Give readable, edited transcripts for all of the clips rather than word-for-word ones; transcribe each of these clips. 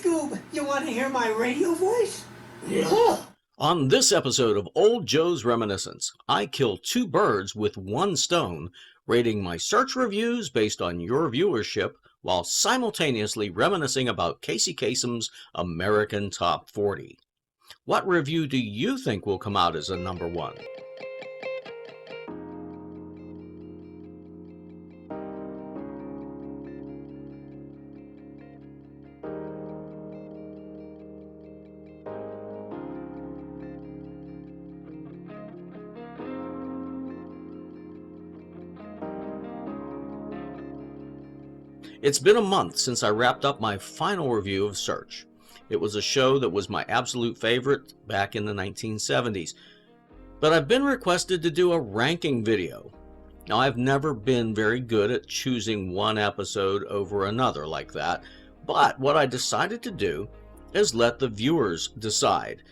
Scoob, you want to hear my radio voice? Yeah. On this episode of Old Joe's Reminiscence, I kill two birds with one stone, rating my search reviews based on your viewership while simultaneously reminiscing about Casey Kasem's American Top 40. What review do you think will come out as a number one? It's been a month since I wrapped up my final review of Search. It was a show that was my absolute favorite back in the 1970s. But I've been requested to do a ranking video. Now, I've never been very good at choosing one episode over another like that, but what I decided to do is let the viewers decide.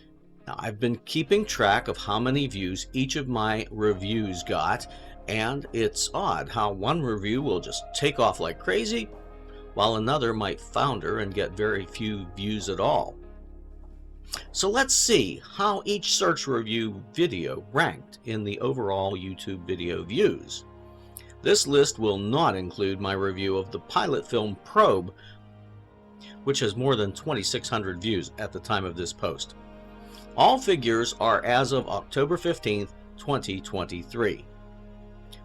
Now, I've been keeping track of how many views each of my reviews got, and it's odd how one review will just take off like crazy, while another might founder and get very few views at all. So let's see how each search review video ranked in the overall YouTube video views. This list will not include my review of the pilot film Probe, which has more than 2,600 views at the time of this post. All figures are as of October 15th, 2023.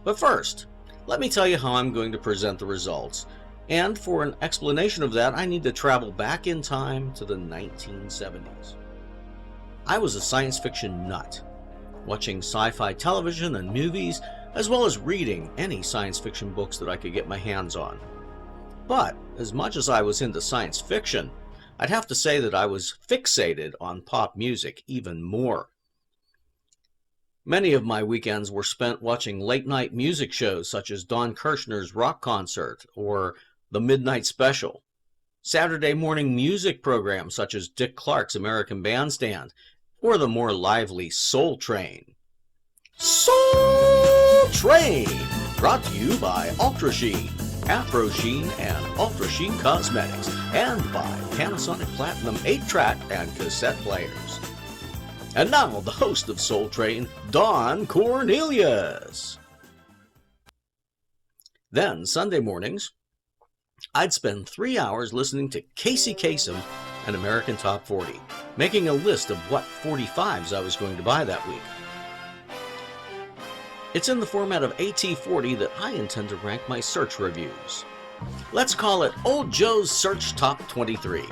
But first, let me tell you how I'm going to present the results. And for an explanation of that, I need to travel back in time to the 1970s. I was a science fiction nut, watching sci-fi television and movies, as well as reading any science fiction books that I could get my hands on. But as much as I was into science fiction, I'd have to say that I was fixated on pop music even more. Many of my weekends were spent watching late-night music shows such as Don Kirshner's Rock Concert or The Midnight Special, Saturday morning music programs such as Dick Clark's American Bandstand, or the more lively Soul Train. Soul Train! Brought to you by Ultra Sheen, Afro Sheen, and Ultra Sheen Cosmetics, and by Panasonic Platinum 8-track and cassette players. And now, the host of Soul Train, Don Cornelius. Then, Sunday mornings, I'd spend 3 hours listening to Casey Kasem and American Top 40, making a list of what 45s I was going to buy that week. It's in the format of AT40 that I intend to rank my search reviews. Let's call it Old Joe's Search Top 23.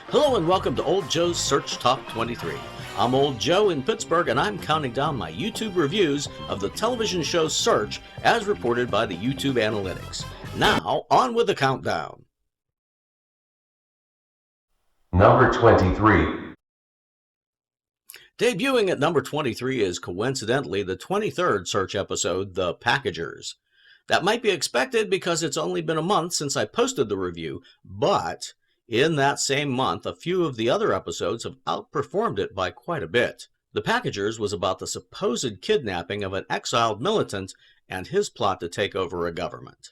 Hello and welcome to Old Joe's Search Top 23. I'm Old Joe in Pittsburgh, and I'm counting down my YouTube reviews of the television show Search as reported by the YouTube analytics. Now, on with the countdown. Number 23. Debuting at number 23 is coincidentally the 23rd Search episode, The Packagers. That might be expected because it's only been a month since I posted the review, but in that same month, a few of the other episodes have outperformed it by quite a bit. The Packagers was about the supposed kidnapping of an exiled militant and his plot to take over a government.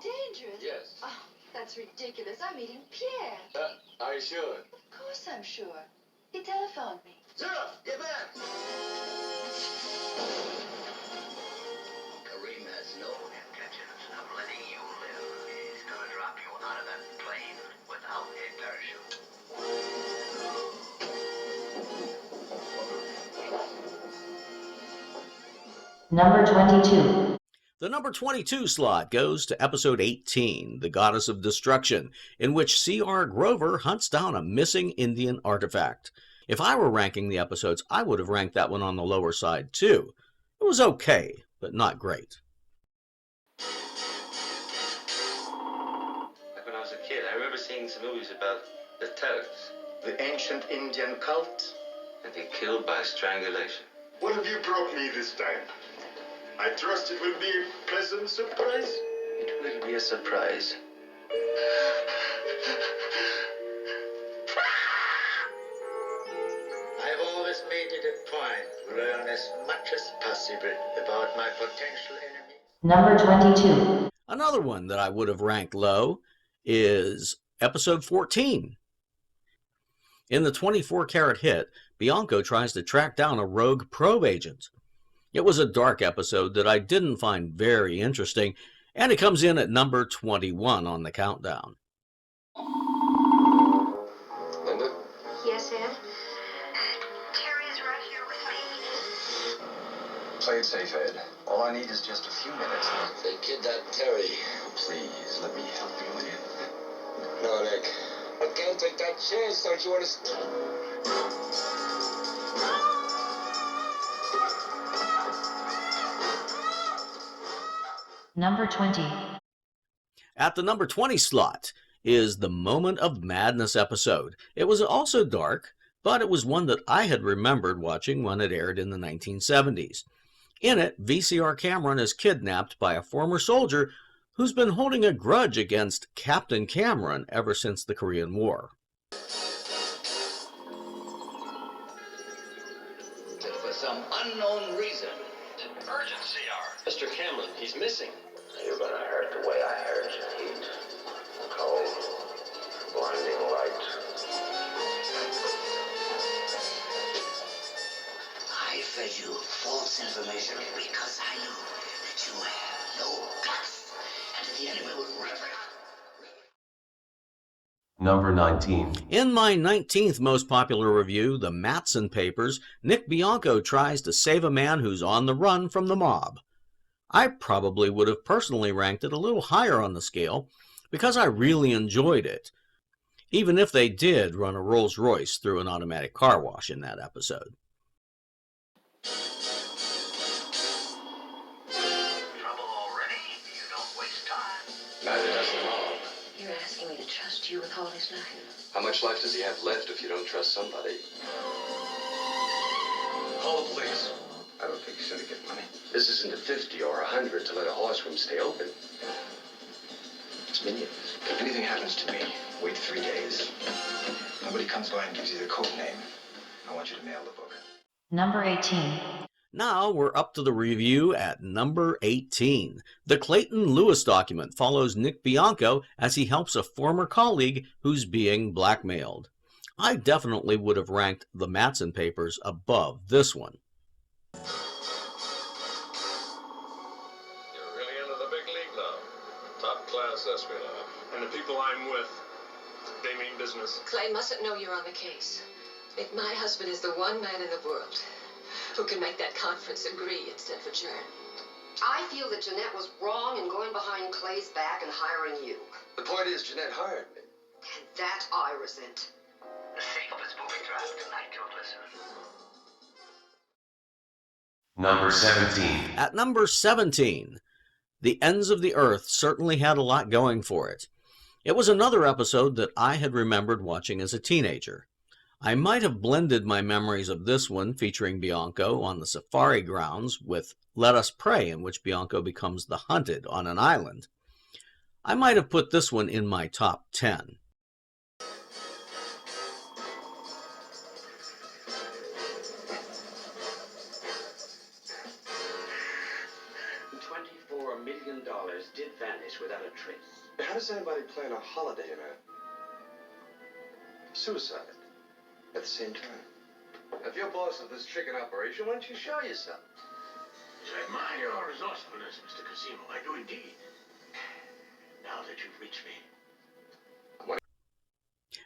Dangerous? Yes. Oh, that's ridiculous. I'm meeting Pierre. Are you sure? Of course I'm sure. He telephoned me. Zero, get back! Kareem has no intentions of letting you live. He's gonna drop you out of that plane without a parachute. Number 22. The number 22 slot goes to episode 18, The Goddess of Destruction, in which C.R. Grover hunts down a missing Indian artifact. If I were ranking the episodes, I would have ranked that one on the lower side too. It was okay, but not great. Like when I was a kid, I remember seeing some movies about the Turks. The ancient Indian cult? And they killed by strangulation. What have you brought me this time? I trust it will be a pleasant surprise. It will be a surprise. I've always made it a point to learn as much as possible about my potential enemy. Number 22. Another one that I would have ranked low is episode 14. In the 24-karat hit, Bianco tries to track down a rogue probe agent. It was a dark episode that I didn't find very interesting, and it comes in at number 21 on the countdown. Linda? Yes, Ed? Terry's right here with me. Play it safe, Ed. All I need is just a few minutes. They kid that Terry. Please, let me help you, will you? No, Nick. I can't take that chance, don't you understand? Number 20. At the number 20 slot is the Moment of Madness episode. It was also dark, but it was one that I had remembered watching when it aired in the 1970s. In it, VCR Cameron is kidnapped by a former soldier who's been holding a grudge against Captain Cameron ever since the Korean War. For some unknown reason. Emergency hour. Mr. Cameron, he's missing. You're gonna hurt the way I hurt you, Heat. Cold, blinding light. I fed you false information because I knew that you had no guts, and the enemy would never. Number 19. In my 19th most popular review, The Matson Papers, Nick Bianco tries to save a man who's on the run from the mob. I probably would have personally ranked it a little higher on the scale because I really enjoyed it, even if they did run a Rolls Royce through an automatic car wash in that episode. Trouble already? You don't waste time. Neither does the mob. You're asking me to trust you with all his life. How much life does he have left if you don't trust somebody? Call the police. I don't think syndicate money. This isn't a 50 or 100 to let a horse room stay open. It's millions. If anything happens to me, wait 3 days. Nobody comes by and gives you the code name. I want you to mail the book. Number 18. Now we're up to the review at number 18. The Clayton Lewis document follows Nick Bianco as he helps a former colleague who's being blackmailed. I definitely would have ranked The Matson Papers above this one. You're really into the big league now. Top class espionage. And the people I'm with, they mean business. Clay mustn't know you're on the case. If my husband is the one man in the world who can make that conference agree instead of adjourn. I feel that Jeanette was wrong in going behind Clay's back and hiring you. The point is, Jeanette hired me. And that I resent. The sake of his moving draft tonight, your listener. Number 17. At number 17, The Ends of the Earth certainly had a lot going for it. It was another episode that I had remembered watching as a teenager. I might have blended my memories of this one, featuring Bianco on the safari grounds, with Let Us Pray, in which Bianco becomes the hunted on an island. I might have put this one in my top 10. $24 million did vanish without a trace. How does anybody plan a holiday in a suicide at the same time? If you're boss of this chicken operation, why don't you show yourself? I admire your resourcefulness, Mr. Kasem. I do indeed. Now that you've reached me.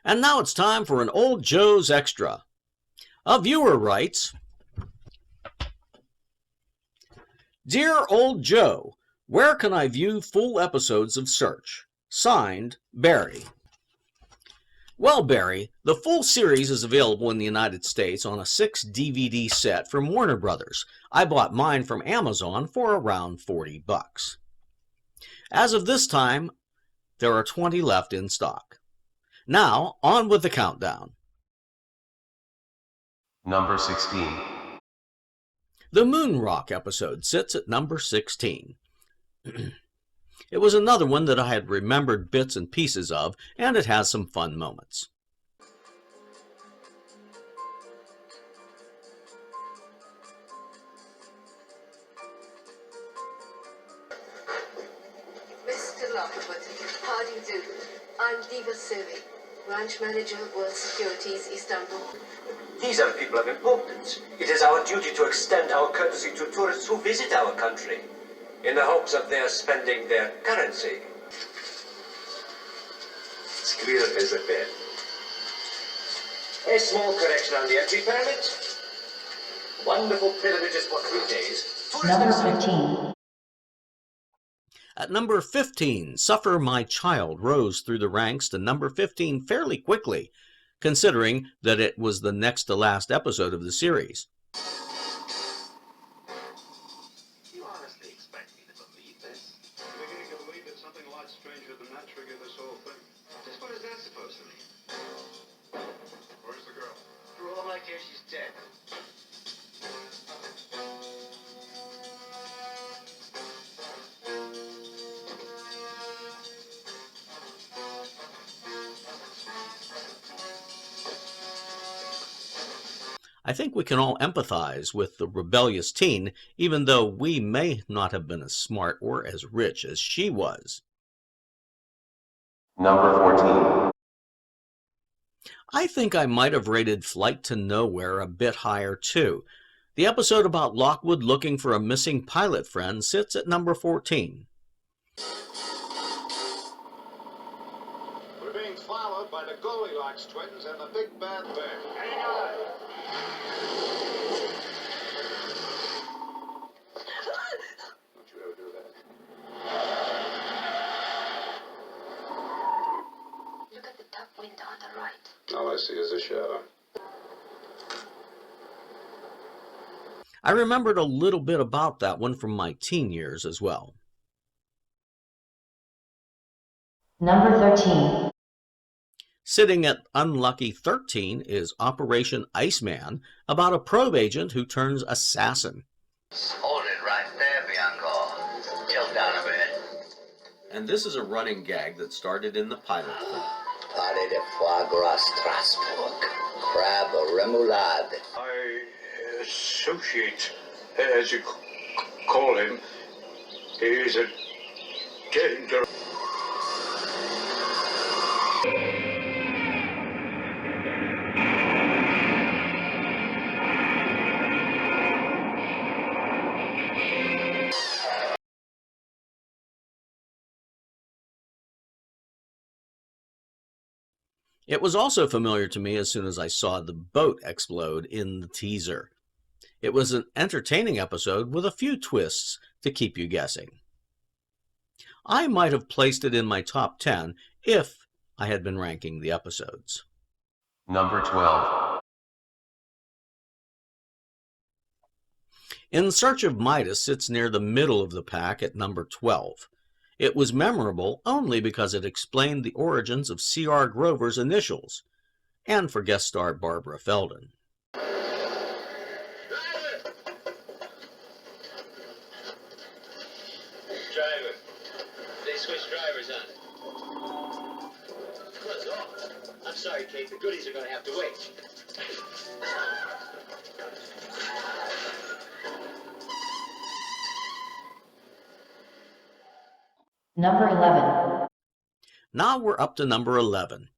And now it's time for an Old Joe's Extra. A viewer writes, Dear Old Joe, where can I view full episodes of Search? Signed, Barry. Well, Barry, the full series is available in the United States on a 6-DVD set from Warner Brothers. I bought mine from Amazon for around $40. As of this time, there are 20 left in stock. Now, on with the countdown. Number 16. The Moon Rock episode sits at number 16. It was another one that I had remembered bits and pieces of, and it has some fun moments. Mr. Rockwood. How do you do? I'm Diva Sevi, branch manager of World Securities, Istanbul. These are people of importance. It is our duty to extend our courtesy to tourists who visit our country, in the hopes of their spending their currency. It's clear as a bell. A small correction on the entry permit. Wonderful privileges for 3 days. Number 15. At number 15, Suffer My Child rose through the ranks to number 15 fairly quickly, considering that it was the next to last episode of the series. You honestly expect me to believe this? You're beginning to believe that something a lot stranger than that triggered this whole thing. Just what is that supposed to mean? Where's the girl? For all I care, she's dead. I think we can all empathize with the rebellious teen, even though we may not have been as smart or as rich as she was. Number 14. I think I might have rated Flight to Nowhere a bit higher too. The episode about Lockwood looking for a missing pilot friend sits at number 14. We're being followed by the Goldilocks twins and the Big Bad Bear. Hang on! Don't you ever do that. Look at the top window on the right. All I see is a shadow. I remembered a little bit about that one from my teen years as well. Number 13. Sitting at unlucky 13 is Operation Iceman, about a probe agent who turns assassin. Hold it right there, Bianco. Tilt down a bit. And this is a running gag that started in the pilot film. Pare de foie gras Strasbourg. Crab remoulade. I associate, as you call him, he's a danger. It was also familiar to me as soon as I saw the boat explode in the teaser. It was an entertaining episode with a few twists to keep you guessing. I might have placed it in my top 10 if I had been ranking the episodes. Number 12. In Search of Midas sits near the middle of the pack at number 12. It was memorable only because it explained the origins of C.R. Grover's initials, and for guest star Barbara Feldon. Driver. They switched drivers on. What's off? I'm sorry, Kate. The goodies are going to have to wait. Number 11. Now we're up to number 11.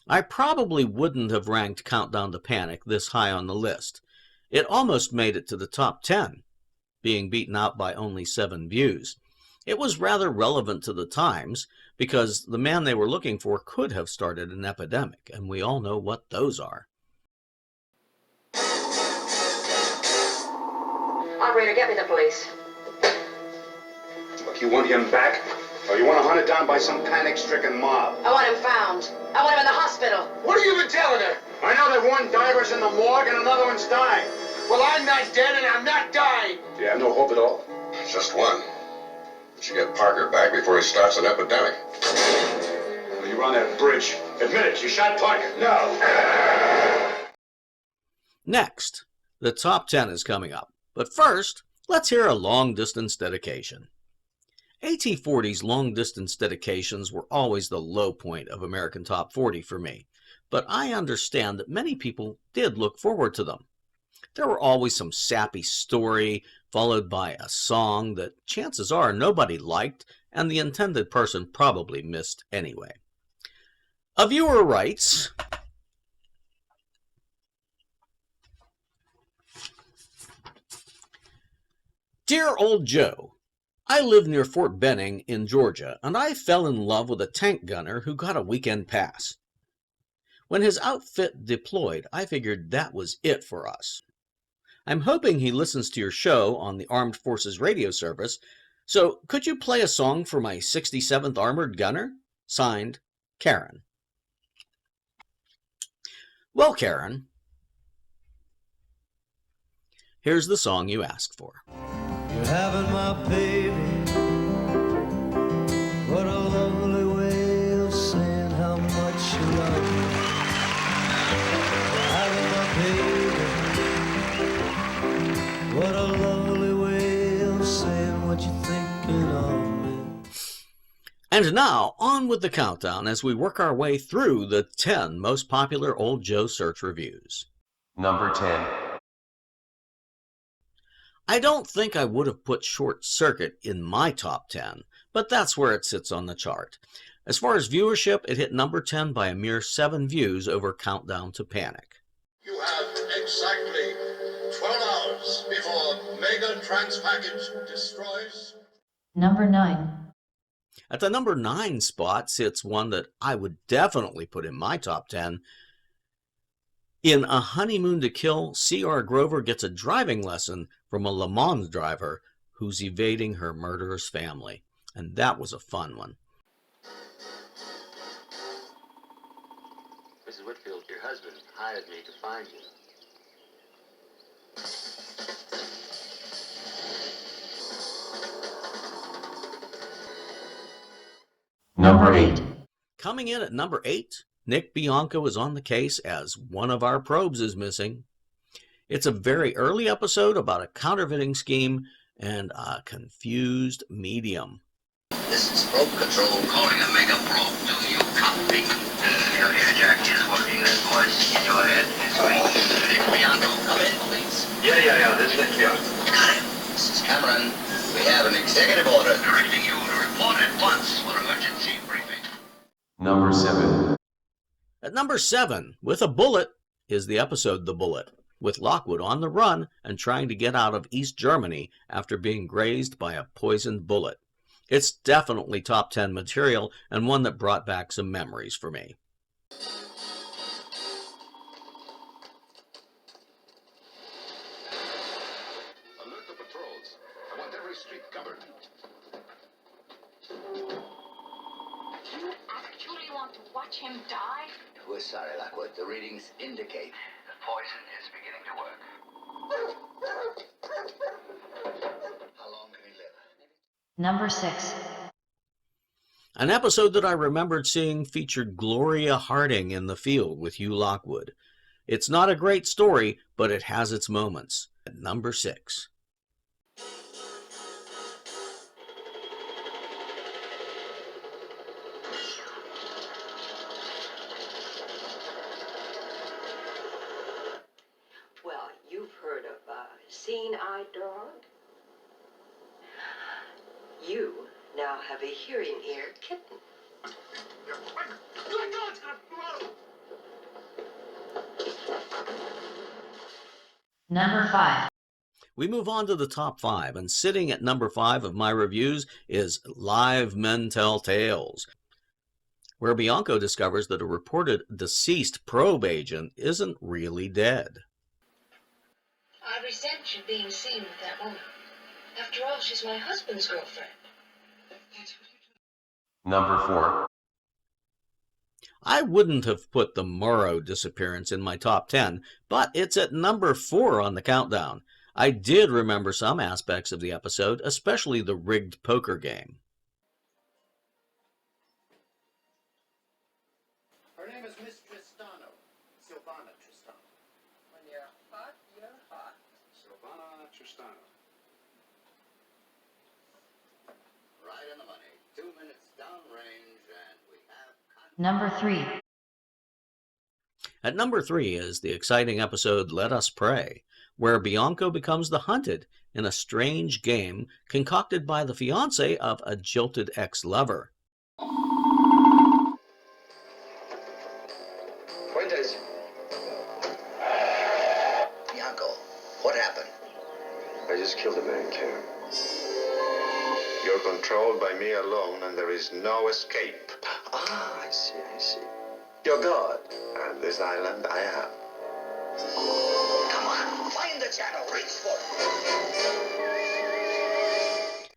I probably wouldn't have ranked Countdown to Panic this high on the list. It almost made it to the top 10, being beaten out by only 7 views. It was rather relevant to the times because the man they were looking for could have started an epidemic, and we all know what those are. Operator, get me the police. Look, you want him back? Or you want to hunt it down by some panic-stricken mob? I want him found. I want him in the hospital. What have you been telling her? I know that one diver's in the morgue and another one's dying. Well, I'm not dead and I'm not dying. Do you have no hope at all? Just one. We should get Parker back before he starts an epidemic. Well, you were on that bridge. Admit it, you shot Parker. No. Next, the top 10 is coming up. But first, let's hear a long-distance dedication. AT-40's long-distance dedications were always the low point of American Top 40 for me, but I understand that many people did look forward to them. There were always some sappy story, followed by a song that chances are nobody liked, and the intended person probably missed anyway. A viewer writes, Dear Old Joe, I live near Fort Benning in Georgia, and I fell in love with a tank gunner who got a weekend pass. When his outfit deployed, I figured that was it for us. I'm hoping he listens to your show on the Armed Forces radio service, so could you play a song for my 67th Armored Gunner? Signed, Karen. Well, Karen, here's the song you asked for. You're having my baby. What a lovely way of saying how much you love me. You're having my baby. What a lovely way of saying what you're thinking of me. And now, on with the countdown as we work our way through the 10 most popular Old Joe Search reviews. Number 10. I don't think I would have put Short Circuit in my top 10, but that's where it sits on the chart. As far as viewership, it hit number 10 by a mere 7 views over Countdown to Panic. You have exactly 12 hours before Mega Trans Package destroys. Number 9. At the number 9 spot sits one that I would definitely put in my top 10. In A Honeymoon to Kill, C.R. Grover gets a driving lesson from a Le Mans driver who's evading her murderous family. And that was a fun one. Mrs. Whitfield, your husband hired me to find you. Number 8. Coming in at number 8, Nick Bianco is on the case as one of our probes is missing. It's a very early episode about a counterfeiting scheme and a confused medium. This is probe control calling a mega probe. Do you copy? Your airjack is working. That voice in your head is ringing. Nick Bianco, come in, please. Yeah, this is Nick Bianco. Got him. This is Cameron. We have an executive order directing you to report at once for emergency briefing. Number 7. At number 7, With a Bullet, is the episode The Bullet, with Lockwood on the run and trying to get out of East Germany after being grazed by a poisoned bullet. It's definitely top 10 material and one that brought back some memories for me. Alert the patrols. I want every street covered. You actually want to watch him die? We're sorry, Lockwood. The readings indicate the poison is beginning to work. How long can he live? Number 6. An episode that I remembered seeing featured Gloria Harding in the field with Hugh Lockwood. It's not a great story, but it has its moments. At number 6. Well, you've heard of seeing-eyed dog? You now have a hearing-eared kitten. Number 5. We move on to the top 5, and sitting at number 5 of my reviews is Live Men Tell Tales, where Bianco discovers that a reported deceased probe agent isn't really dead. I resent you being seen with that woman. After all, she's my husband's girlfriend. Number 4. I wouldn't have put the Morrow disappearance in my top 10, but it's at number 4 on the countdown. I did remember some aspects of the episode, especially the rigged poker game. Her name is Miss Tristano. Silvana Tristano. When you're hot, you're hot. Silvana Tristano. Right in the money. 2 minutes downrange, and we have... Number 3. At number 3 is the exciting episode Let Us Pray, where Bianco becomes the hunted in a strange game concocted by the fiancé of a jilted ex-lover. Fuentes. Bianco, what happened? I just killed a man, Cam. You're controlled by me alone, and there is no escape. Ah, I see. You're God. And this island I am. Come on, find the channel, reach for it.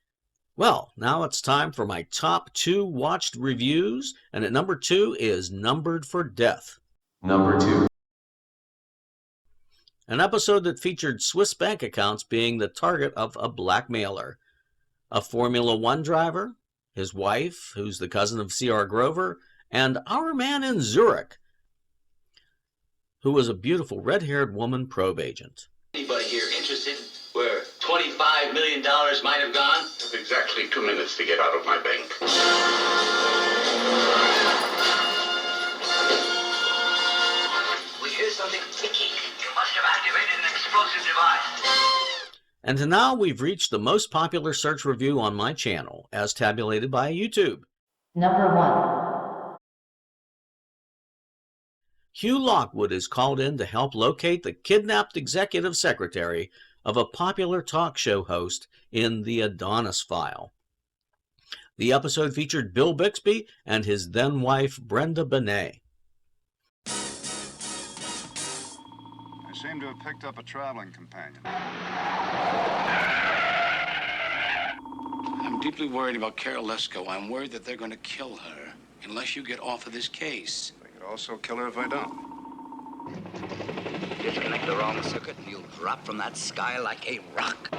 Well, now it's time for my top 2 watched reviews, and at number 2 is Numbered for Death. Number 2. An episode that featured Swiss bank accounts being the target of a blackmailer. A Formula One driver, his wife, who's the cousin of C.R. Grover, and our man in Zurich, who was a beautiful red-haired woman probe agent. Anybody here interested where $25 million might have gone? Exactly 2 minutes to get out of my bank. We hear something ticking. You must have activated an explosive device. And now we've reached the most popular search review on my channel, as tabulated by YouTube. Number 1. Hugh Lockwood is called in to help locate the kidnapped executive secretary of a popular talk show host in The Adonis File. The episode featured Bill Bixby and his then-wife Brenda Benet. I seem to have picked up a traveling companion. I'm deeply worried about Carol Lesko. I'm worried that they're going to kill her unless you get off of this case. They could also kill her if I don't. Disconnect the wrong circuit and you'll drop from that sky like a rock.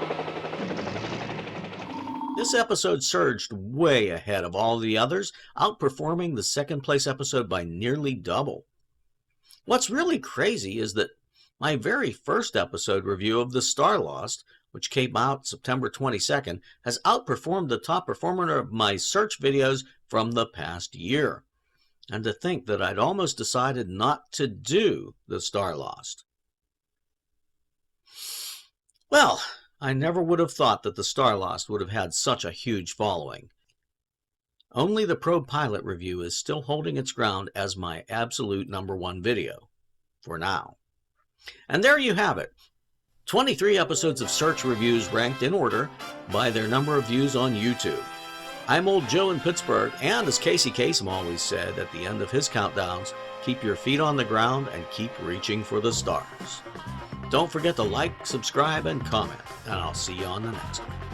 This episode surged way ahead of all the others, outperforming the second-place episode by nearly double. What's really crazy is that my very first episode review of The Star Lost, which came out September 22nd, has outperformed the top performer of my search videos from the past year. And to think that I'd almost decided not to do The Star Lost. Well, I never would have thought that The Star Lost would have had such a huge following. Only the Probe Pilot review is still holding its ground as my absolute number 1 video, for now. And there you have it. 23 episodes of search reviews ranked in order by their number of views on YouTube. I'm Old Joe in Pittsburgh, and as Casey Kasem always said at the end of his countdowns, keep your feet on the ground and keep reaching for the stars. Don't forget to like, subscribe, and comment, and I'll see you on the next one.